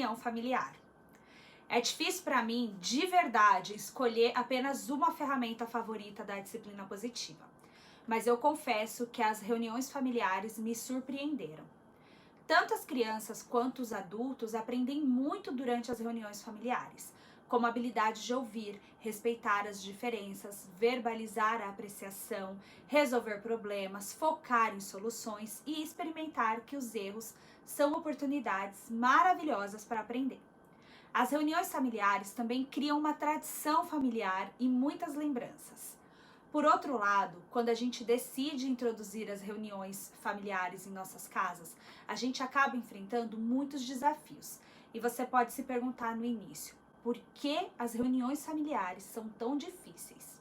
reunião familiar. É difícil para mim, de verdade, escolher apenas uma ferramenta favorita da disciplina positiva. Mas eu confesso que as reuniões familiares me surpreenderam. Tanto as crianças quanto os adultos aprendem muito durante as reuniões familiares, como a habilidade de ouvir, respeitar as diferenças, verbalizar a apreciação, resolver problemas, focar em soluções e experimentar que os erros são oportunidades maravilhosas para aprender. As reuniões familiares também criam uma tradição familiar e muitas lembranças. Por outro lado, quando a gente decide introduzir as reuniões familiares em nossas casas, a gente acaba enfrentando muitos desafios. E você pode se perguntar no início, por que as reuniões familiares são tão difíceis?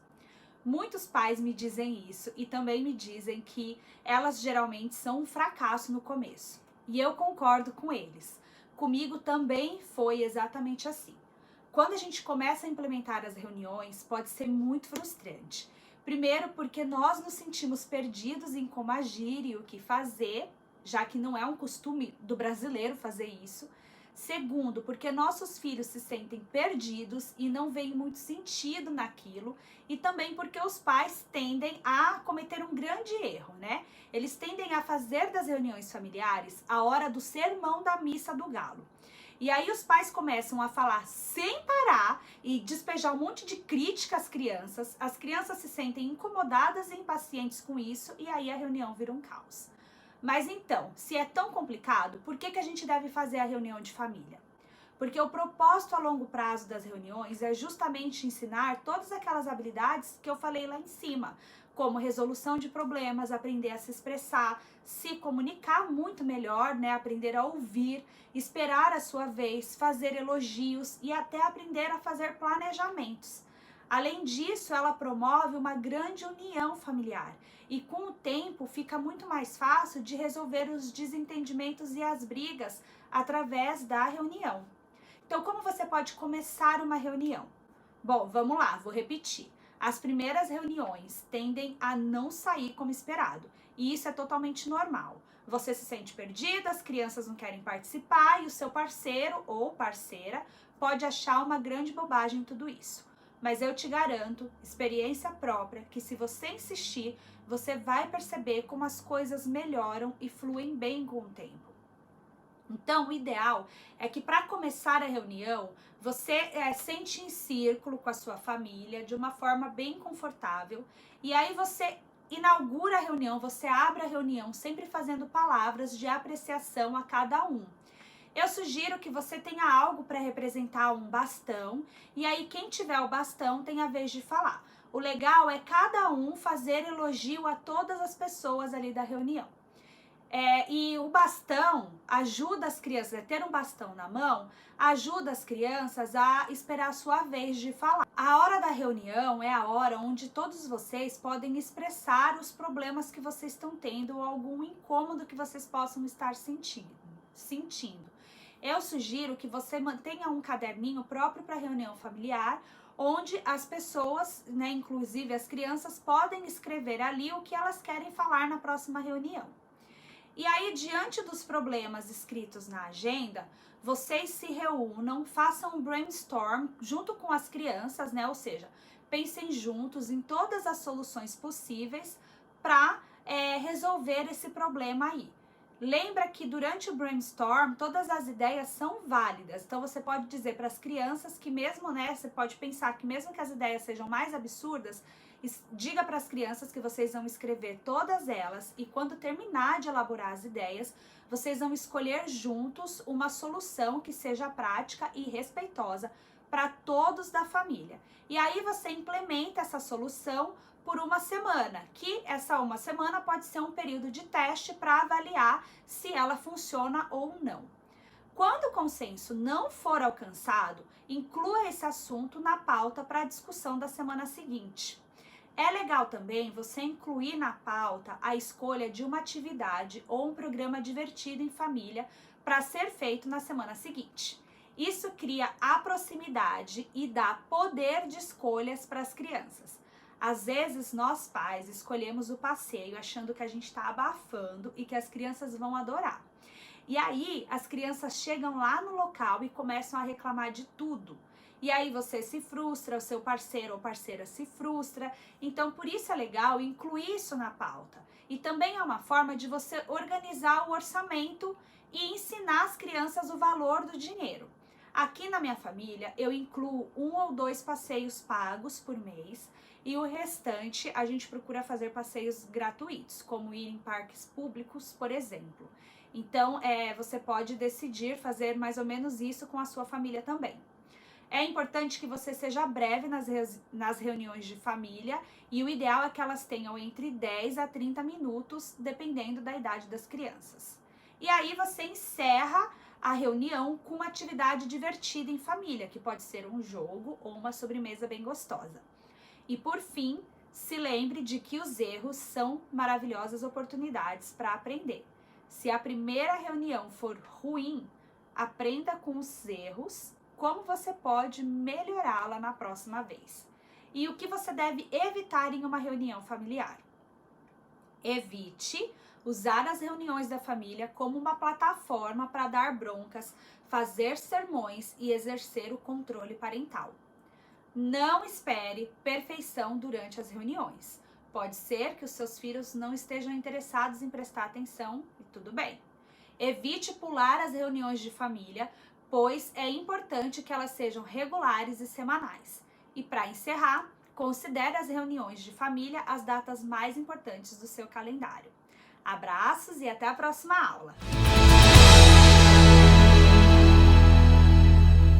Muitos pais me dizem isso e também me dizem que elas geralmente são um fracasso no começo. E eu concordo com eles. Comigo também foi exatamente assim. Quando a gente começa a implementar as reuniões, pode ser muito frustrante. Primeiro, porque nós nos sentimos perdidos em como agir e o que fazer, já que não é um costume do brasileiro fazer isso. Segundo, porque nossos filhos se sentem perdidos e não veem muito sentido naquilo. E também porque os pais tendem a cometer um grande erro, né? Eles tendem a fazer das reuniões familiares a hora do sermão da missa do galo. E aí os pais começam a falar sem parar e despejar um monte de crítica às crianças. As crianças se sentem incomodadas e impacientes com isso e aí a reunião vira um caos. Mas então, se é tão complicado, por que a gente deve fazer a reunião de família? Porque o propósito a longo prazo das reuniões é justamente ensinar todas aquelas habilidades que eu falei lá em cima, como resolução de problemas, aprender a se expressar, se comunicar muito melhor, né? Aprender a ouvir, esperar a sua vez, fazer elogios e até aprender a fazer planejamentos. Além disso, ela promove uma grande união familiar e com o tempo fica muito mais fácil de resolver os desentendimentos e as brigas através da reunião. Então, como você pode começar uma reunião? Bom, vamos lá, vou repetir. As primeiras reuniões tendem a não sair como esperado e isso é totalmente normal. Você se sente perdido, as crianças não querem participar e o seu parceiro ou parceira pode achar uma grande bobagem em tudo isso. Mas eu te garanto, experiência própria, que se você insistir, você vai perceber como as coisas melhoram e fluem bem com o tempo. Então, o ideal é que para começar a reunião, você sente em círculo com a sua família de uma forma bem confortável e aí você inaugura a reunião, você abre a reunião sempre fazendo palavras de apreciação a cada um. Eu sugiro que você tenha algo para representar um bastão e aí quem tiver o bastão tem a vez de falar. O legal é cada um fazer elogio a todas as pessoas ali da reunião. E o bastão ajuda as crianças, ter um bastão na mão, ajuda as crianças a esperar a sua vez de falar. A hora da reunião é a hora onde todos vocês podem expressar os problemas que vocês estão tendo ou algum incômodo que vocês possam estar sentindo. Eu sugiro que você mantenha um caderninho próprio para reunião familiar, onde as pessoas, né, inclusive as crianças, podem escrever ali o que elas querem falar na próxima reunião. E aí, diante dos problemas escritos na agenda, vocês se reúnam, façam um brainstorm junto com as crianças, né? Ou seja, pensem juntos em todas as soluções possíveis para resolver esse problema aí. Lembra que durante o brainstorm, todas as ideias são válidas. Então, você pode dizer para as crianças que mesmo, né? Você pode pensar que mesmo que as ideias sejam mais absurdas, diga para as crianças que vocês vão escrever todas elas e quando terminar de elaborar as ideias, vocês vão escolher juntos uma solução que seja prática e respeitosa para todos da família. E aí você implementa essa solução por uma semana, que essa uma semana pode ser um período de teste para avaliar se ela funciona ou não. Quando o consenso não for alcançado, inclua esse assunto na pauta para a discussão da semana seguinte. É legal também você incluir na pauta a escolha de uma atividade ou um programa divertido em família para ser feito na semana seguinte. Isso cria a proximidade e dá poder de escolhas para as crianças. Às vezes, nós pais escolhemos o passeio achando que a gente está abafando e que as crianças vão adorar. E aí, as crianças chegam lá no local e começam a reclamar de tudo. E aí você se frustra, o seu parceiro ou parceira se frustra. Então, por isso é legal incluir isso na pauta. E também é uma forma de você organizar o orçamento e ensinar as crianças o valor do dinheiro. Aqui na minha família, eu incluo 1 ou 2 passeios pagos por mês e o restante a gente procura fazer passeios gratuitos, como ir em parques públicos, por exemplo. Então, você pode decidir fazer mais ou menos isso com a sua família também. É importante que você seja breve nas reuniões de família e o ideal é que elas tenham entre 10 a 30 minutos, dependendo da idade das crianças. E aí você encerra a reunião com uma atividade divertida em família, que pode ser um jogo ou uma sobremesa bem gostosa. E por fim, se lembre de que os erros são maravilhosas oportunidades para aprender. Se a primeira reunião for ruim, aprenda com os erros, como você pode melhorá-la na próxima vez. E o que você deve evitar em uma reunião familiar? Evite usar as reuniões da família como uma plataforma para dar broncas, fazer sermões e exercer o controle parental. Não espere perfeição durante as reuniões. Pode ser que os seus filhos não estejam interessados em prestar atenção e tudo bem. Evite pular as reuniões de família, pois é importante que elas sejam regulares e semanais. E para encerrar, considere as reuniões de família as datas mais importantes do seu calendário. Abraços e até a próxima aula!